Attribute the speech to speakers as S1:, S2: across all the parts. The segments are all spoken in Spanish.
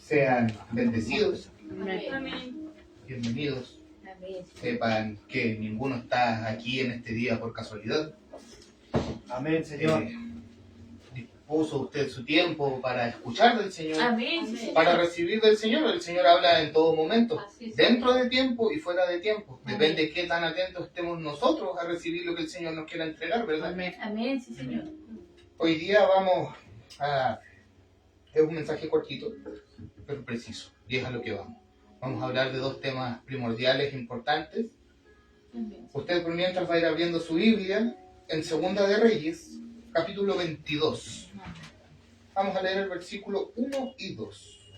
S1: Sean bendecidos,
S2: Amén.
S1: bienvenidos.
S2: Amén.
S1: Sepan que ninguno está aquí en este día por casualidad.
S3: Amén, Señor.
S1: Dispuso usted su tiempo para escuchar del Señor,
S2: Amén. Sí,
S1: para recibir del Señor. El Señor habla en todo momento,
S2: Así es.
S1: dentro de tiempo y fuera de tiempo.
S2: Amén.
S1: Depende de qué tan atentos estemos nosotros a recibir lo que el Señor nos quiera entregar, ¿verdad?
S2: Amén. Amén, sí, Señor.
S1: Hoy día vamos a... Es un mensaje cortito, pero preciso, y es a lo que vamos. Vamos a hablar de dos temas primordiales, importantes.
S2: Amén.
S1: Usted por mientras va a ir abriendo su Biblia en Segunda de Reyes, capítulo 22. Vamos a leer el versículo 1 y 2.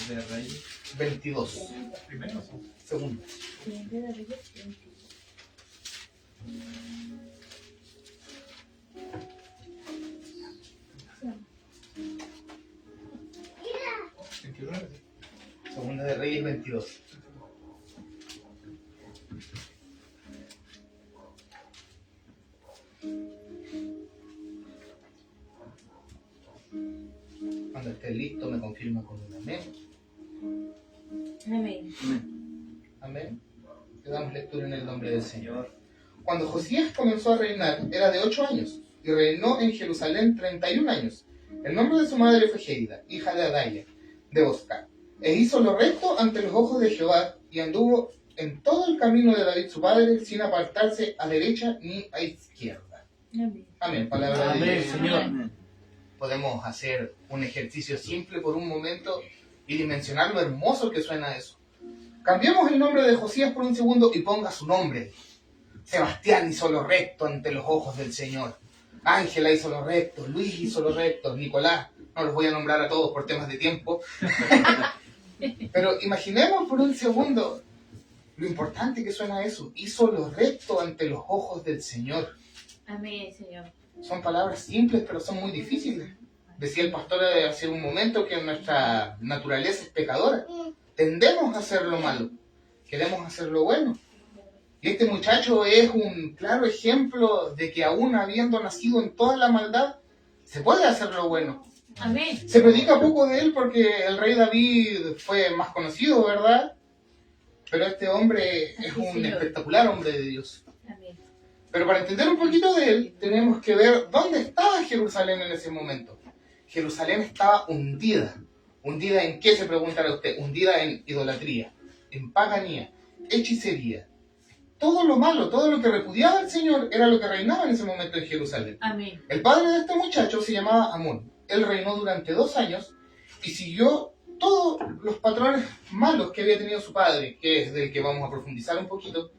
S3: De Reyes.
S1: 22.
S3: Primero.
S1: Segundo. Segunda de Reyes 22. Cuando esté listo me confirma con un amén.
S2: Amén.
S1: Amén. Le damos lectura en el nombre del Señor. Cuando Josías comenzó a reinar, era de 8 años, y reinó en Jerusalén 31 años. El nombre de su madre fue Gérida, hija de Adaya, de Bosca. E hizo lo recto ante los ojos de Jehová, y anduvo en todo el camino de David su padre, sin apartarse a derecha ni a izquierda.
S2: Amén.
S1: Amén. Palabra de
S3: Amén,
S1: Dios.
S3: Señor.
S1: Podemos hacer un ejercicio simple por un momento y dimensionar lo hermoso que suena eso. Cambiemos el nombre de Josías por un segundo y ponga su nombre. Sebastián hizo lo recto ante los ojos del Señor. Ángela hizo lo recto, Luis hizo lo recto, Nicolás, no los voy a nombrar a todos por temas de tiempo. Pero imaginemos por un segundo lo importante que suena eso. Hizo lo recto ante los ojos del Señor.
S2: Amén, Señor.
S1: Son palabras simples, pero son muy difíciles. Decía el pastor hace un momento que nuestra naturaleza es pecadora. Tendemos a hacer lo malo, queremos hacer lo bueno. Y este muchacho es un claro ejemplo de que aún habiendo nacido en toda la maldad, se puede hacer lo bueno.
S2: Amén.
S1: Se predica poco de él porque el rey David fue más conocido, ¿verdad? Pero este hombre es un
S2: Señor.
S1: espectacular hombre de Dios.
S2: Amén.
S1: Pero para entender un poquito de él, tenemos que ver dónde estaba Jerusalén en ese momento. Jerusalén estaba hundida. ¿Hundida en qué, se preguntará usted? Hundida en idolatría, en paganía, hechicería. Todo lo malo, todo lo que repudiaba el Señor era lo que reinaba en ese momento en Jerusalén.
S2: Amén.
S1: El padre de este muchacho se llamaba Amón. Él reinó durante 2 años y siguió todos los patrones malos que había tenido su padre, que es del que vamos a profundizar un poquito,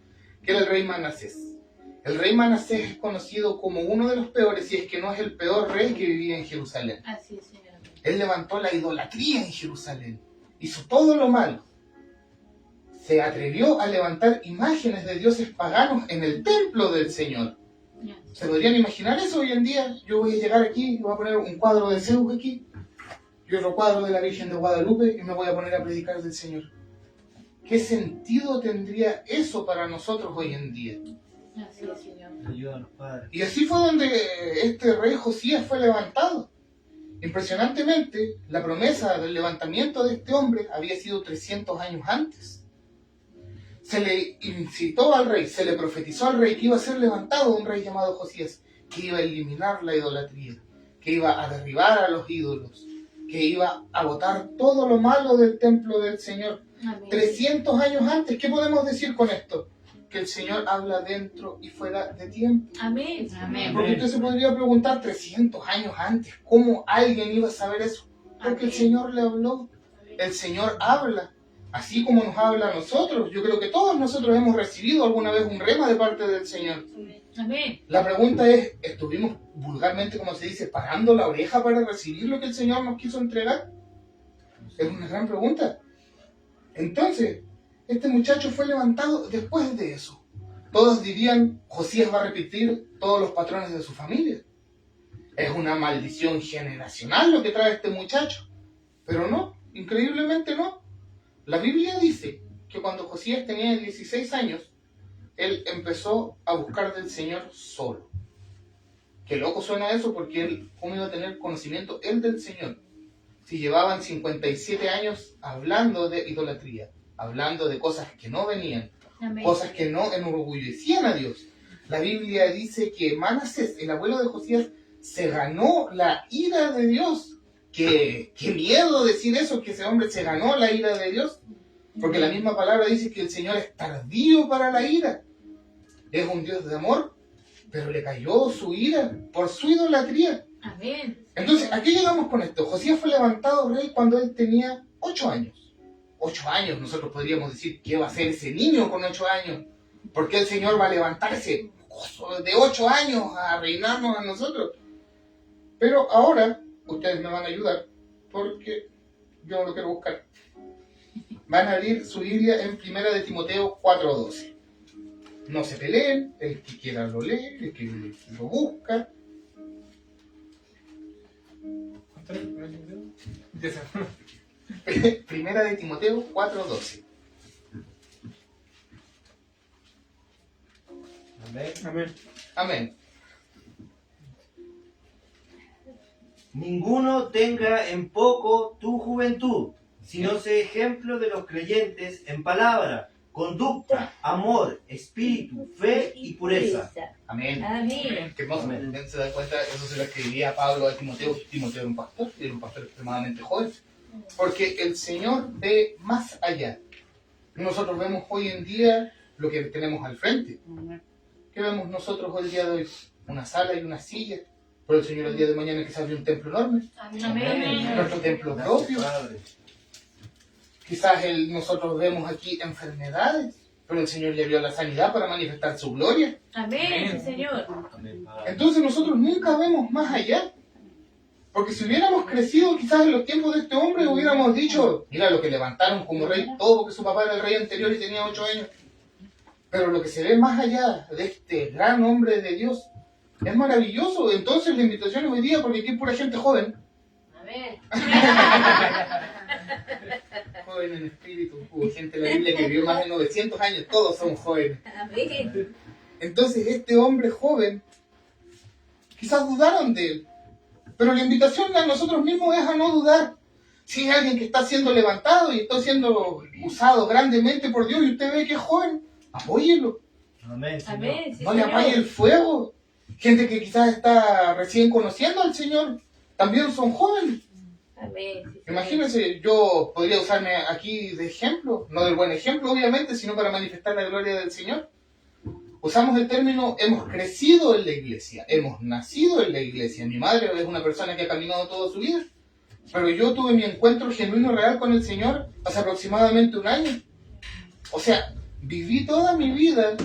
S1: que era el rey Manasés. El rey Manasés es conocido como uno de los peores, si es que no es el peor rey que vivía en Jerusalén.
S2: Así es, Señor.
S1: Él levantó la idolatría en Jerusalén, hizo todo lo malo. Se atrevió a levantar imágenes de dioses paganos en el templo del Señor. ¿Se podrían imaginar eso hoy en día? Yo voy a llegar aquí y voy a poner un cuadro de Zeus aquí y otro cuadro de la Virgen de Guadalupe y me voy a poner a predicar del Señor. ¿Qué sentido tendría eso para nosotros hoy en día?
S2: Así es, Señor.
S3: Ayuda a los padres.
S1: Y así fue donde este rey Josías fue levantado. Impresionantemente, la promesa del levantamiento de este hombre había sido 300 años antes. Se le incitó al rey, se le profetizó al rey que iba a ser levantado un rey llamado Josías, que iba a eliminar la idolatría, que iba a derribar a los ídolos, que iba a botar todo lo malo del templo del Señor.
S2: Amén.
S1: 300 años antes, ¿qué podemos decir con esto? Que el Señor habla dentro y fuera de tiempo.
S2: Amén. Amén.
S1: Porque usted se podría preguntar 300 años antes, ¿cómo alguien iba a saber eso? Porque el
S2: Amén.
S1: Señor le habló, el Señor habla, así como nos habla a nosotros. Yo creo que todos nosotros hemos recibido alguna vez un rema de parte del Señor.
S2: Amén.
S1: La pregunta es, ¿estuvimos vulgarmente, como se dice, parando la oreja para recibir lo que el Señor nos quiso entregar? Es una gran pregunta. Entonces, este muchacho fue levantado después de eso. Todos dirían, Josías va a repetir todos los patrones de su familia. Es una maldición generacional lo que trae este muchacho. Pero no, increíblemente no. La Biblia dice que cuando Josías tenía 16 años, él empezó a buscar del Señor solo. Qué loco suena eso, porque él, ¿cómo iba a tener conocimiento él del Señor? Si llevaban 57 años hablando de idolatría, hablando de cosas que no venían,
S2: Amén.
S1: cosas que no enorgullecían a Dios. La Biblia dice que Manasés, el abuelo de Josías, se ganó la ira de Dios. Qué miedo decir eso, que ese hombre se ganó la ira de Dios. Porque la misma palabra dice que el Señor es tardío para la ira. Es un Dios de amor, pero le cayó su ira por su idolatría.
S2: Amén.
S1: Entonces, ¿a qué llegamos con esto? Josías fue levantado rey cuando él tenía 8 años. 8 años, nosotros podríamos decir, ¿qué va a hacer ese niño con 8 años? ¿Por qué el Señor va a levantarse de 8 años a reinarnos a nosotros? Pero ahora, ustedes me van a ayudar, porque yo no lo quiero buscar. Van a abrir su Biblia en 1 de Timoteo 4:12. No se peleen, el que quiera lo lee, el que lo busca.
S4: ¿Cuánto es?
S1: 1 de Timoteo 4:12.
S3: Amén.
S4: Amén.
S1: Amén.
S3: Ninguno tenga en poco tu juventud, sino sé ejemplo de los creyentes en palabra, conducta, amor, espíritu, fe y pureza.
S1: Amén.
S2: Amén.
S1: Qué hermoso.
S3: Amén.
S1: Se da cuenta, eso se lo escribía Pablo a Timoteo. Timoteo era un pastor, y era un pastor extremadamente joven. Porque el Señor ve más allá. Nosotros vemos hoy en día lo que tenemos al frente. ¿Qué vemos nosotros hoy el día de hoy? Una sala y una silla. Pero el Señor el día de mañana quizás abre un templo enorme.
S2: Amén.
S1: Nuestro templo
S3: Gracias,
S1: propio.
S3: Padre.
S1: Quizás nosotros vemos aquí enfermedades. Pero el Señor le dio la sanidad para manifestar su gloria.
S2: Amén, sí, Señor.
S3: Amén, Padre.
S1: Entonces nosotros nunca vemos más allá. Porque si hubiéramos crecido quizás en los tiempos de este hombre, hubiéramos dicho, mira lo que levantaron como rey, todo porque su papá era el rey anterior y tenía 8 años. Pero lo que se ve más allá de este gran hombre de Dios es maravilloso. Entonces la invitación es hoy día, porque aquí hay pura gente joven.
S2: Amén.
S1: Joven en espíritu. Hubo gente en la Biblia que vivió más de 900 años, todos somos jóvenes.
S2: Amén.
S1: Entonces este hombre joven, quizás dudaron de él. Pero la invitación a nosotros mismos es a no dudar. Si hay alguien que está siendo levantado y está siendo usado grandemente por Dios y usted ve que es joven, apóyelo.
S3: Amén, Señor.
S2: Amén, sí,
S1: No le apague el
S2: Señor.
S1: fuego. Gente que quizás está recién conociendo al Señor, también son jóvenes.
S2: Amén, sí, Señor.
S1: Imagínense, yo podría usarme aquí de ejemplo, no del buen ejemplo obviamente, sino para manifestar la gloria del Señor. Usamos el término, hemos crecido en la iglesia, hemos nacido en la iglesia. Mi madre es una persona que ha caminado toda su vida, pero yo tuve mi encuentro genuino real con el Señor hace aproximadamente 1 año. O sea, viví toda mi vida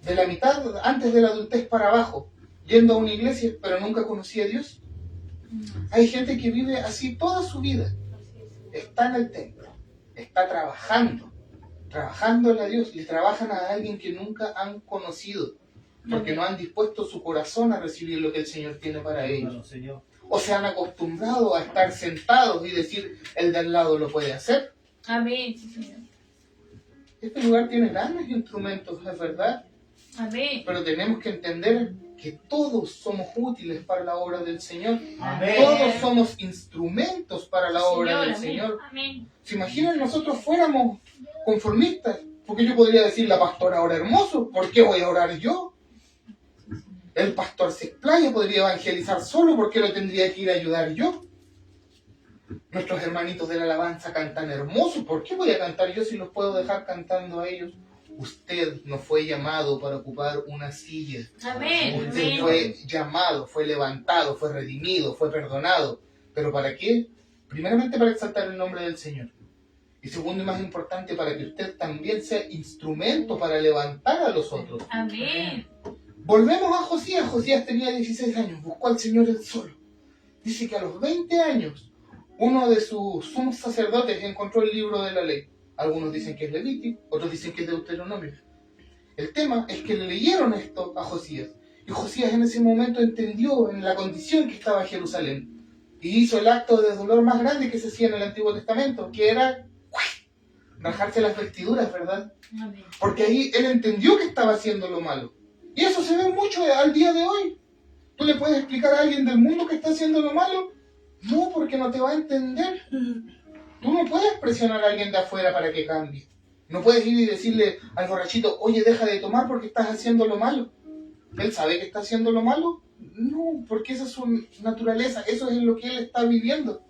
S1: de la mitad antes de la adultez para abajo, yendo a una iglesia, pero nunca conocí a Dios. Hay gente que vive así toda su vida, está en el templo, está trabajándole a Dios, y trabajan a alguien que nunca han conocido, porque no han dispuesto su corazón a recibir lo que el Señor tiene para ellos.
S3: Ayúdanos, Señor.
S1: O se han acostumbrado a estar sentados y decir, el de al lado lo puede hacer.
S2: Amén, sí, Señor.
S1: Este lugar tiene grandes instrumentos, es verdad,
S2: Amén.
S1: pero tenemos que entender que todos somos útiles para la obra del Señor.
S3: Amén.
S1: Todos somos instrumentos para la obra del
S2: amén.
S1: Señor.
S2: Amén.
S1: ¿Se imaginan nosotros fuéramos conformistas? Porque yo podría decir, la pastora ora hermoso, ¿por qué voy a orar yo? El pastor se explaya, podría evangelizar solo, ¿por qué lo tendría que ir a ayudar yo? Nuestros hermanitos de la alabanza cantan hermoso, ¿por qué voy a cantar yo si los puedo dejar cantando a ellos? Usted no fue llamado para ocupar una silla.
S2: Amén.
S1: Usted
S2: Amén.
S1: fue llamado, fue levantado, fue redimido, fue perdonado. ¿Pero para qué? Primeramente para exaltar el nombre del Señor. Y segundo y más importante, para que usted también sea instrumento para levantar a los otros.
S2: Amén.
S1: Volvemos a Josías. Josías tenía 16 años, buscó al Señor él solo. Dice que a los 20 años, uno de sus sumos sacerdotes encontró el libro de la ley. Algunos dicen que es Levítico, otros dicen que es Deuteronomio. El tema es que le leyeron esto a Josías. Y Josías en ese momento entendió en la condición que estaba Jerusalén. Y hizo el acto de dolor más grande que se hacía en el Antiguo Testamento, que era rajarse las vestiduras, ¿verdad?
S2: Amén.
S1: Porque ahí él entendió que estaba haciendo lo malo. Y eso se ve mucho al día de hoy. Tú le puedes explicar a alguien del mundo que está haciendo lo malo? No, porque no te va a entender. Tú no puedes presionar a alguien de afuera para que cambie. No puedes ir y decirle al borrachito, oye, deja de tomar porque estás haciendo lo malo. ¿Él sabe que está haciendo lo malo? No, porque esa es su naturaleza, eso es lo que él está viviendo.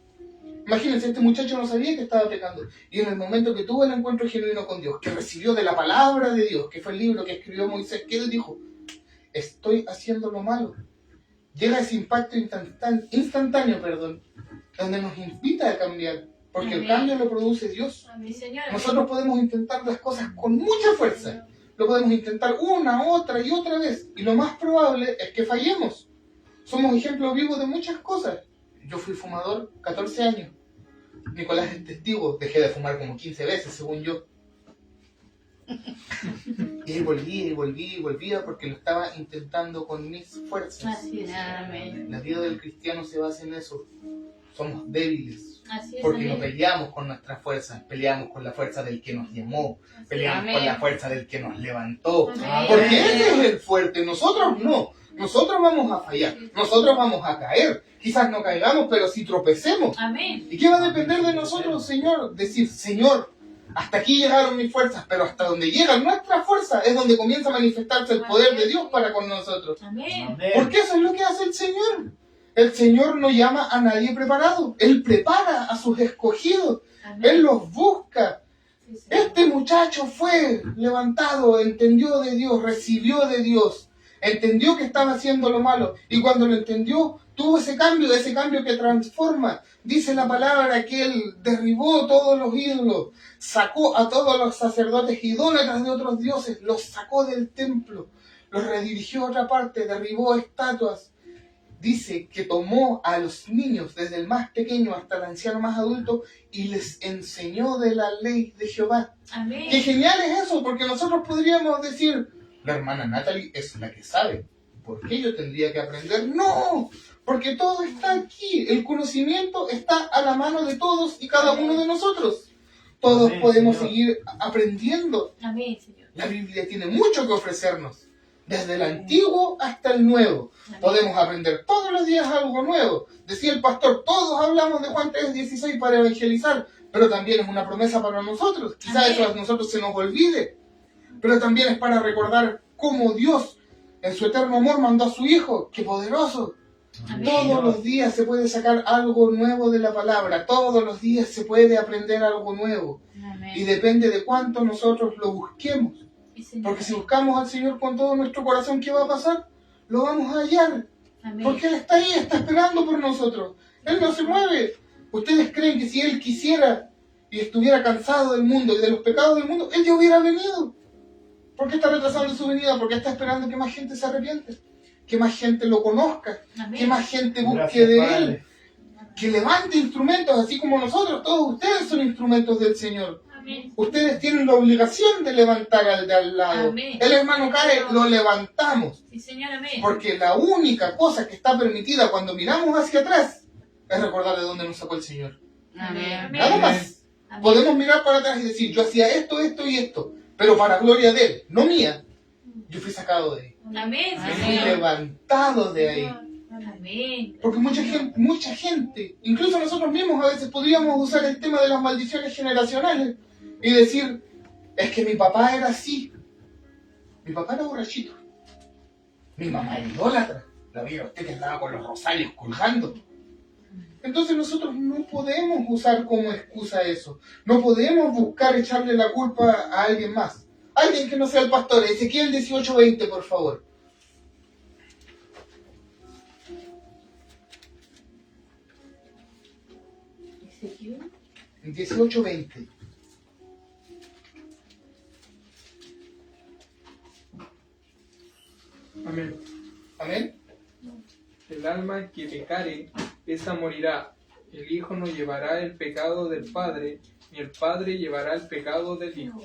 S1: Imagínense, este muchacho no sabía que estaba pecando. Y en el momento que tuvo el encuentro genuino con Dios, que recibió de la palabra de Dios, que fue el libro que escribió Moisés, que él dijo, estoy haciendo lo malo. Llega ese impacto instantáneo, donde nos invita a cambiar, porque el
S2: Amén.
S1: cambio lo produce Dios.
S2: Sí, Señor.
S1: Nosotros podemos intentar las cosas con mucha fuerza. Lo podemos intentar una, otra y otra vez. Y lo más probable es que fallemos. Somos ejemplos vivos de muchas cosas. Yo fui fumador 14 años. Nicolás es testigo. Dejé de fumar como 15 veces, según yo. Y volvía porque lo estaba intentando con mis fuerzas.
S2: Así es. Amén.
S1: La vida del cristiano se basa en eso. Somos débiles.
S2: Así es.
S1: Porque no
S2: Amén.
S1: peleamos con nuestras fuerzas, peleamos con la fuerza del que nos llamó, peleamos
S2: Amén.
S1: con la fuerza del que nos levantó.
S2: Amén.
S1: Porque ese es el fuerte, nosotros no. Nosotros vamos a fallar, nosotros vamos a caer. Quizás no caigamos, pero si tropecemos.
S2: Amén.
S1: ¿Y qué va a depender de nosotros, Señor? Decir, Señor, hasta aquí llegaron mis fuerzas, pero hasta donde llega nuestra fuerza es donde comienza a manifestarse el poder de Dios para con nosotros.
S2: Amén.
S1: Porque eso es lo que hace el Señor. El Señor no llama a nadie preparado. Él prepara a sus escogidos. Él los busca.
S2: Sí, Señor.
S1: Este muchacho fue levantado, entendió de Dios, recibió de Dios, entendió que estaba haciendo lo malo. Y cuando lo entendió, tuvo ese cambio que transforma. Dice la palabra que él derribó todos los ídolos, sacó a todos los sacerdotes idólatras de otros dioses, los sacó del templo, los redirigió a otra parte, derribó estatuas. Dice que tomó a los niños, desde el más pequeño hasta el anciano más adulto, y les enseñó de la ley de Jehová.
S2: Amén.
S1: ¡Qué genial es eso! Porque nosotros podríamos decir, la hermana Natalie es la que sabe. ¿Por qué yo tendría que aprender? ¡No! Porque todo está aquí. El conocimiento está a la mano de todos y cada uno de nosotros. Todos
S3: Amén,
S1: podemos
S3: Señor.
S1: seguir aprendiendo.
S2: Amén, Señor.
S1: La Biblia tiene mucho que ofrecernos. Desde el antiguo hasta el nuevo.
S2: Amén.
S1: Podemos aprender todos los días algo nuevo. Decía el pastor, todos hablamos de Juan 3:16 para evangelizar, pero también es una promesa para nosotros. Quizás
S2: Amén.
S1: eso a nosotros se nos olvide, pero también es para recordar cómo Dios en su eterno amor mandó a su Hijo. ¡Qué poderoso!
S2: Amén.
S1: Todos los días se puede sacar algo nuevo de la palabra, todos los días se puede aprender algo nuevo. Y
S2: Amén.
S1: depende de cuánto nosotros lo busquemos.
S2: Sí, Señor.
S1: Porque si buscamos al Señor con todo nuestro corazón, ¿qué va a pasar? Lo vamos a hallar.
S2: Amén.
S1: Porque Él está ahí, está esperando por nosotros. Él no se mueve. ¿Ustedes creen que si Él quisiera y estuviera cansado del mundo y de los pecados del mundo, Él ya hubiera venido? ¿Por qué está retrasando su venida? Porque está esperando que más gente se arrepiente, que más gente lo conozca,
S2: Amén.
S1: que más gente busque
S3: Gracias,
S1: de
S3: Padre.
S1: Él, que levante instrumentos, así como nosotros. Todos ustedes son instrumentos del Señor.
S2: Amén.
S1: Ustedes tienen la obligación de levantar al de al lado.
S2: Amén.
S1: El hermano cae, lo levantamos.
S2: Sí, Señor. Amén.
S1: Porque la única cosa que está permitida cuando miramos hacia atrás es recordar de dónde nos sacó el Señor.
S2: Amén.
S1: Nada más.
S2: Amén.
S1: Podemos mirar para atrás y decir, yo hacía esto, esto y esto, pero para gloria de Él, no mía. Yo fui sacado de ahí.
S2: Amén.
S1: Yo
S2: Sí,
S1: fui
S2: Señor.
S1: levantado de ahí.
S2: Amén.
S1: Porque mucha gente, incluso nosotros mismos a veces podríamos usar el tema de las maldiciones generacionales y decir, es que mi papá era así. Mi papá era borrachito. Mi mamá era idólatra. La vieron usted que andaba con los rosarios colgando. Entonces nosotros no podemos usar como excusa eso. No podemos buscar echarle la culpa a alguien más. Alguien que no sea el pastor. Ezequiel 18:20, por favor.
S2: Ezequiel.
S1: 18:20.
S4: Amén.
S1: Amén.
S4: El alma que pecare, esa morirá. El Hijo no llevará el pecado del Padre, ni el Padre llevará el pecado del Hijo.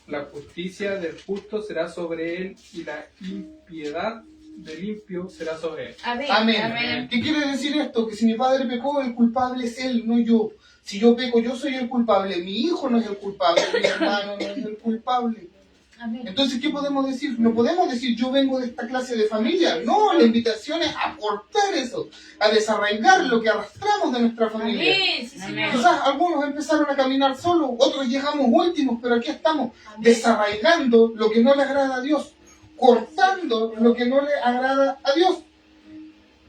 S4: La justicia del justo será sobre él, y la impiedad del impío será sobre él.
S2: Amén.
S1: Amén.
S2: Amén.
S1: ¿Qué quiere decir esto? Que si mi padre pecó, el culpable es él, no yo. Si yo peco, yo soy el culpable. Mi hijo no es el culpable, mi hermano no es el culpable.
S2: Amén.
S1: Entonces, ¿qué podemos decir? No podemos decir yo vengo de esta clase de familia. No, la invitación es a cortar eso, a desarraigar lo que arrastramos de nuestra familia.
S2: Amén. Sí, Señor.
S1: Quizás algunos empezaron a caminar solos, otros llegamos últimos, pero aquí estamos
S2: Amén.
S1: desarraigando lo que no le agrada a Dios, cortando lo que no le agrada a Dios.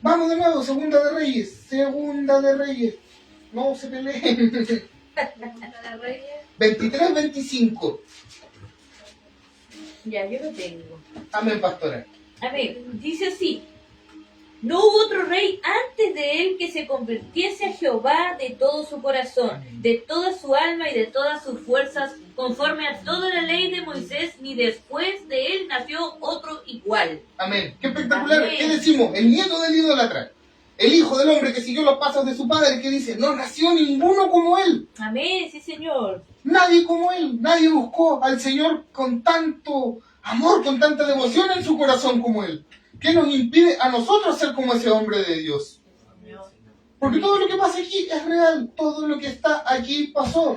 S1: Vamos de nuevo, Segunda de Reyes. No se peleen. 23-25.
S2: Ya, yo lo tengo.
S1: Amén, pastora.
S2: Amén. Dice así. No hubo otro rey antes de él que se convirtiese a Jehová de todo su corazón, de toda su alma y de todas sus fuerzas, conforme a toda la ley de Moisés, ni después de él nació otro igual.
S1: Amén. Qué espectacular.
S2: Amén.
S1: ¿Qué decimos? El nieto del idólatra. El hijo del hombre que siguió los pasos de su padre, que dice, no nació ninguno como él.
S2: Amén, sí, Señor.
S1: Nadie como él. Nadie buscó al Señor con tanto amor, con tanta devoción en su corazón como él. ¿Qué nos impide a nosotros ser como ese hombre de Dios? Porque todo lo que pasa aquí es real. Todo lo que está aquí pasó.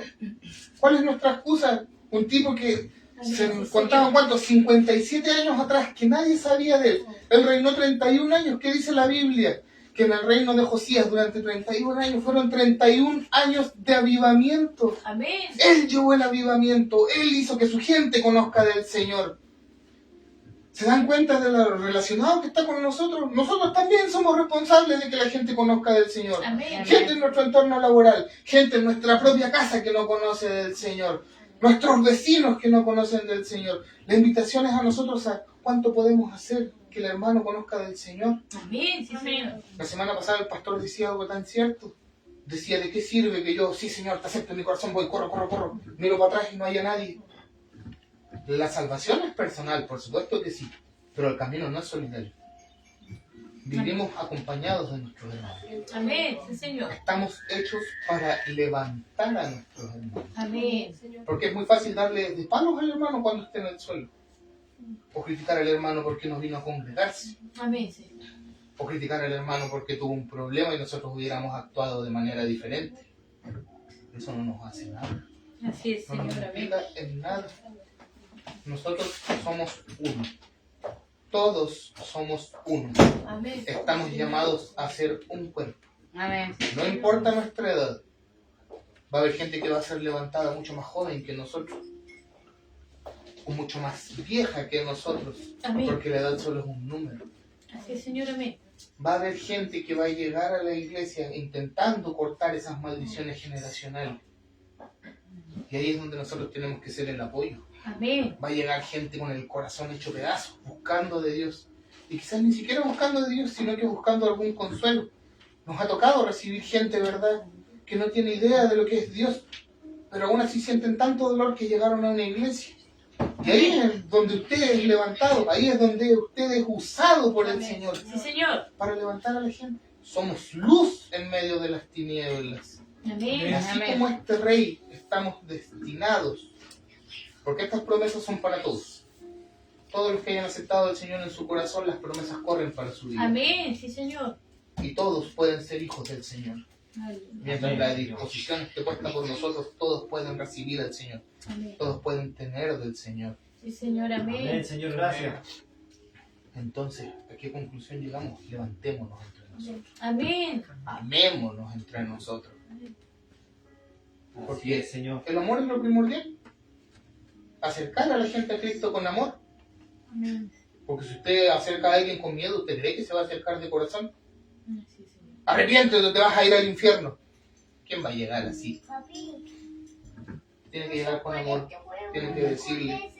S1: ¿Cuál es nuestra excusa? Un tipo que se contaban cuántos, 57 años atrás, que nadie sabía de él. Él reinó 31 años. ¿Qué dice la Biblia? Que en el reino de Josías durante 31 años fueron 31 años de avivamiento.
S2: Amén.
S1: Él llevó el avivamiento, Él hizo que su gente conozca del Señor. ¿Se dan cuenta de lo relacionado que está con nosotros? Nosotros también somos responsables de que la gente conozca del Señor.
S2: Amén.
S1: Gente en nuestro entorno laboral, gente en nuestra propia casa que no conoce del Señor, nuestros vecinos que no conocen del Señor. La invitación es a nosotros a cuánto podemos hacer que el hermano conozca del Señor.
S2: Amén, sí, Señor.
S1: La semana pasada el pastor decía algo tan cierto. Decía, ¿de qué sirve que yo, sí Señor, te acepto en mi corazón, voy, corro, miro para atrás y no haya nadie? La salvación es personal, por supuesto que sí, pero el camino no es solidario. Vivimos acompañados de nuestros hermanos.
S2: Amén, sí, Señor.
S1: Estamos hechos para levantar a nuestros hermanos.
S2: Amén.
S1: Porque es muy fácil darle de palos al hermano cuando esté en el suelo. O criticar al hermano porque no vino a congregarse.
S2: Amén, Señor.
S1: O criticar al hermano porque tuvo un problema y nosotros hubiéramos actuado de manera diferente. Eso no nos hace nada.
S2: Así es,
S1: No nos
S2: Señor. Amén.
S1: implica en nada. Nosotros somos uno. Todos somos uno.
S2: Amén.
S1: Estamos llamados a ser un cuerpo.
S5: Amén.
S1: No importa nuestra edad. Va a haber gente que va a ser levantada mucho más joven que nosotros. O mucho más vieja que nosotros.
S2: Amén.
S1: Porque la edad solo es un número.
S2: Así es, Señor. Amén.
S1: Va a haber gente que va a llegar a la iglesia intentando cortar esas maldiciones generacionales. Y ahí es donde nosotros tenemos que ser el apoyo.
S2: Amén.
S1: Va a llegar gente con el corazón hecho pedazos, buscando de Dios. Y quizás ni siquiera buscando de Dios, sino que buscando algún consuelo. Nos ha tocado recibir gente, ¿verdad?, que no tiene idea de lo que es Dios, pero aún así sienten tanto dolor que llegaron a una iglesia. Y ahí es donde usted es levantado, ahí es donde usted es usado por el
S2: Amén.
S1: Señor
S2: Sí, Señor.
S1: para levantar a la gente. Somos luz en medio de las tinieblas. Y
S2: Amén.
S1: así
S5: Amén.
S1: como este rey, estamos destinados, porque estas promesas son para todos. Todos los que hayan aceptado al Señor en su corazón, las promesas corren para su vida.
S2: Amén. Sí, Señor.
S1: Y todos pueden ser hijos del Señor. Mientras la disposición esté puesta por nosotros, todos pueden recibir al Señor.
S2: Amén.
S1: Todos pueden tener del Señor.
S2: Sí, Señor.
S3: Amén,
S2: Amén.
S3: Señor, gracias.
S1: Entonces, ¿a qué conclusión llegamos? Levantémonos entre nosotros.
S2: Amén.
S1: Amémonos entre nosotros.
S3: Así es, Señor.
S1: El amor es lo primordial. Acercar a la gente a Cristo con amor.
S2: Amén.
S1: Porque si usted acerca a alguien con miedo, ¿usted cree que se va a acercar de corazón?
S2: Sí, Señor.
S1: Arrepiéntete, te vas a ir al infierno. ¿Quién va a llegar así? Tiene que llegar con amor. Tiene que decirle.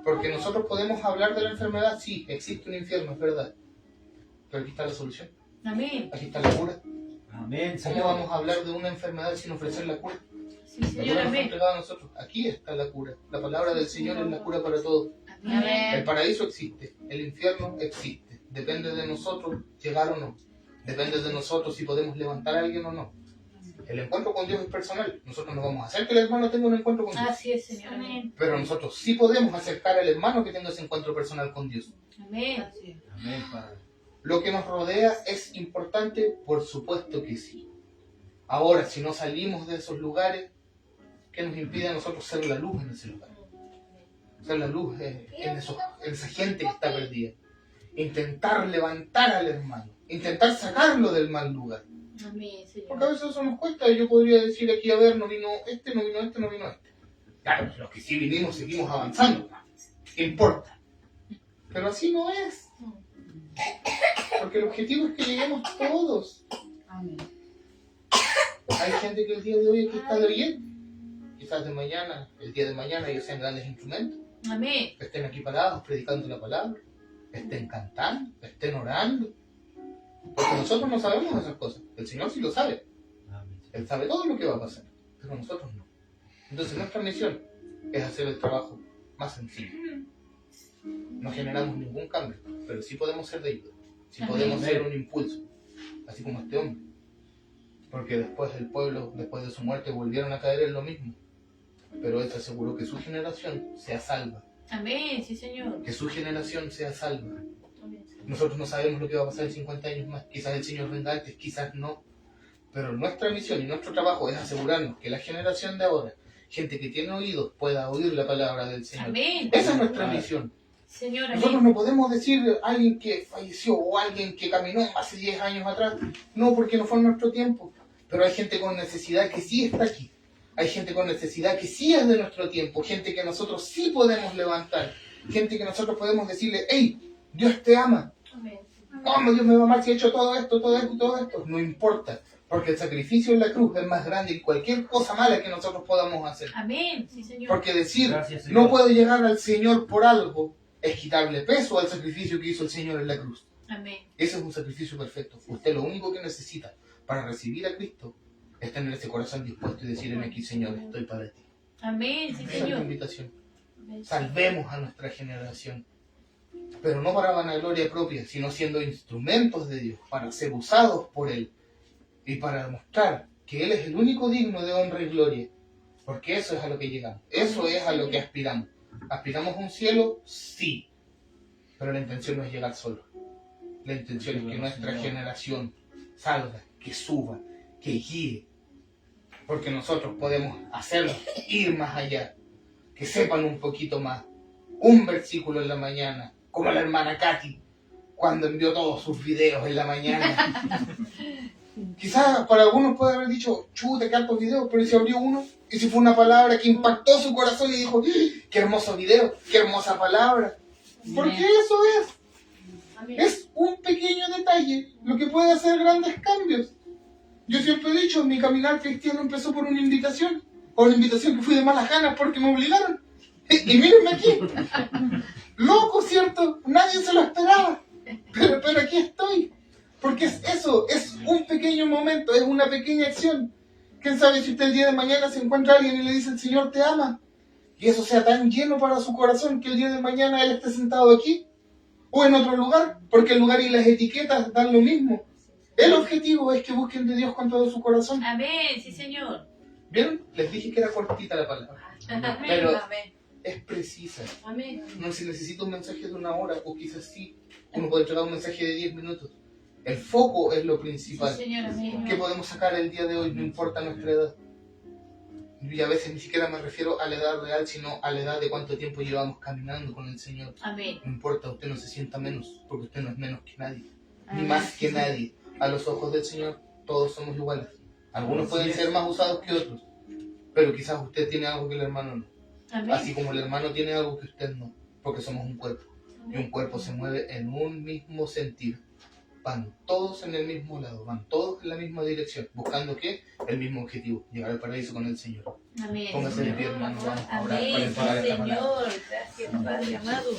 S1: Porque nosotros podemos hablar de la enfermedad, sí, existe un infierno, es verdad. Pero aquí está la solución.
S2: Amén.
S1: Aquí está la cura.
S3: Amén,
S1: ¿Cómo
S3: Señor.
S1: vamos a hablar de una enfermedad sin ofrecer la cura?
S2: Sí,
S1: La
S2: Señor.
S1: cura nos fue
S2: Amén.
S1: entregada a nosotros. Aquí está la cura. La palabra del Señor es la cura para todos. El
S2: Amén.
S1: paraíso existe, el infierno existe. Depende de nosotros llegar o no. Depende de nosotros si podemos levantar a alguien o no. El encuentro con Dios es personal. Nosotros no vamos a hacer que el hermano tenga un encuentro con Dios.
S2: Así es, Señor. Amén.
S1: Pero nosotros sí podemos acercar al hermano que tenga ese encuentro personal con Dios.
S2: Amén.
S3: Amén, Padre.
S1: ¿Lo que nos rodea es importante? Por supuesto que sí. Ahora, si no salimos de esos lugares, ¿qué nos impide a nosotros ser la luz en ese lugar? ser la luz en esa gente que está perdida. Intentar levantar al hermano, intentar sacarlo del mal lugar.
S2: Amén, Señor.
S1: Porque a veces eso nos cuesta, yo podría decir aquí, a ver, no vino este, no vino este, no vino este. Claro, los que sí vinimos seguimos avanzando, ¿qué importa? Pero así no es. Porque el objetivo es que lleguemos todos.
S5: Amén.
S1: Hay gente que el día de hoy aquí está de oyente. Quizás de mañana, el día de mañana ellos sean grandes instrumentos.
S2: Amén.
S1: Que estén aquí parados predicando la palabra. Estén cantando, estén orando. Porque nosotros no sabemos esas cosas. El Señor sí lo sabe.
S3: Amén.
S1: Él sabe todo lo que va a pasar. Pero nosotros no. Entonces nuestra misión es hacer el trabajo más sencillo. No generamos ningún cambio, pero sí podemos ser de ayuda. Sí podemos ser un impulso. Así como este hombre. Porque después el pueblo, después de su muerte, volvieron a caer en lo mismo. Pero él se aseguró que su generación sea salva.
S2: Amén, sí, Señor.
S1: Que su generación sea salva.
S2: Amén.
S1: Nosotros no sabemos lo que va a pasar en 50 años más. Quizás el Señor venga antes, quizás no. Pero nuestra misión y nuestro trabajo es asegurarnos que la generación de ahora, gente que tiene oídos, pueda oír la palabra del Señor.
S2: Amén.
S1: Esa es nuestra misión.
S2: Señor,
S1: Nosotros
S2: amén.
S1: no podemos decir a alguien que falleció o alguien que caminó hace 10 años atrás. No, porque no fue en nuestro tiempo. Pero hay gente con necesidad que sí está aquí. Hay gente con necesidad que sí es de nuestro tiempo. Gente que nosotros sí podemos levantar. Gente que nosotros podemos decirle, hey, Dios te ama.
S2: Amén.
S1: ¿Cómo Dios me va a amar si he hecho todo esto, todo esto, todo esto? No importa. Porque el sacrificio en la cruz es más grande que cualquier cosa mala que nosotros podamos hacer.
S2: Amén, sí, Señor.
S1: Porque decir,
S3: Gracias, Señor.
S1: no puedo llegar al Señor por algo, es quitarle peso al sacrificio que hizo el Señor en la cruz.
S2: Amén.
S1: Ese es un sacrificio perfecto. Usted lo único que necesita para recibir a Cristo es tener ese corazón dispuesto y decir, en aquí, Señor, estoy para ti.
S2: Amén, sí,
S1: Esa es la
S2: Señor.
S1: invitación.
S2: Amén.
S1: Salvemos a nuestra generación. Pero no para vanagloria propia, sino siendo instrumentos de Dios, para ser usados por Él y para demostrar que Él es el único digno de honra y gloria. Porque eso es a lo que llegamos. Eso es a lo que aspiramos. ¿Aspiramos a un cielo? Sí. Pero la intención no es llegar solo. La intención es que nuestra generación salga, que suba, que guíe. Porque nosotros podemos hacerlo, ir más allá. Que sepan un poquito más. Un versículo en la mañana, como la hermana Katy, cuando envió todos sus videos en la mañana. Quizás para algunos puede haber dicho, chuta, qué altos videos, pero si abrió uno, y si fue una palabra que impactó su corazón y dijo, qué hermoso video, qué hermosa palabra. Porque eso es.
S2: Amén.
S1: Es un pequeño detalle lo que puede hacer grandes cambios. Yo siempre he dicho, mi caminar cristiano empezó por una invitación. O una invitación que fui de malas ganas porque me obligaron. Y mírenme aquí. Loco, ¿cierto? Nadie se lo esperaba. Pero aquí estoy. Porque es eso, es un pequeño momento, es una pequeña acción. ¿Quién sabe si usted el día de mañana se encuentra alguien y le dice el Señor te ama? Y eso sea tan lleno para su corazón que el día de mañana Él esté sentado aquí o en otro lugar, porque el lugar y las etiquetas dan lo mismo. El objetivo es que busquen de Dios con todo su corazón.
S2: Amén, sí, Señor.
S1: ¿Vieron? Les dije que era cortita la palabra,
S2: Amén.
S1: pero
S5: Amén.
S1: es precisa.
S2: Amén.
S1: No se necesita un mensaje de 1 hora, o quizás sí, uno puede entregar un mensaje de 10 minutos. El foco es lo
S2: Sí,
S1: principal.
S2: Señor, amén.
S1: ¿Qué podemos sacar el día de hoy? No importa nuestra edad. Y a veces ni siquiera me refiero a la edad real, sino a la edad de cuánto tiempo llevamos caminando con el Señor.
S2: Amén.
S1: No importa, usted no se sienta menos, porque usted no es menos que nadie, ni
S2: Amén.
S1: más que nadie. A los ojos del Señor, todos somos iguales. Algunos pueden ser más usados que otros, pero quizás usted tiene algo que el hermano no.
S2: Amén.
S1: Así como el hermano tiene algo que usted no, porque somos un cuerpo. Y un cuerpo se mueve en un mismo sentido. Van todos en el mismo lado, van todos en la misma dirección, buscando ¿qué? El mismo objetivo, llegar al paraíso con el Señor.
S2: Amén.
S1: Póngase de pie, hermano, vamos a orar para
S2: Amén,
S1: entregar esta palabra.
S2: Señor. Gracias, Padre amado.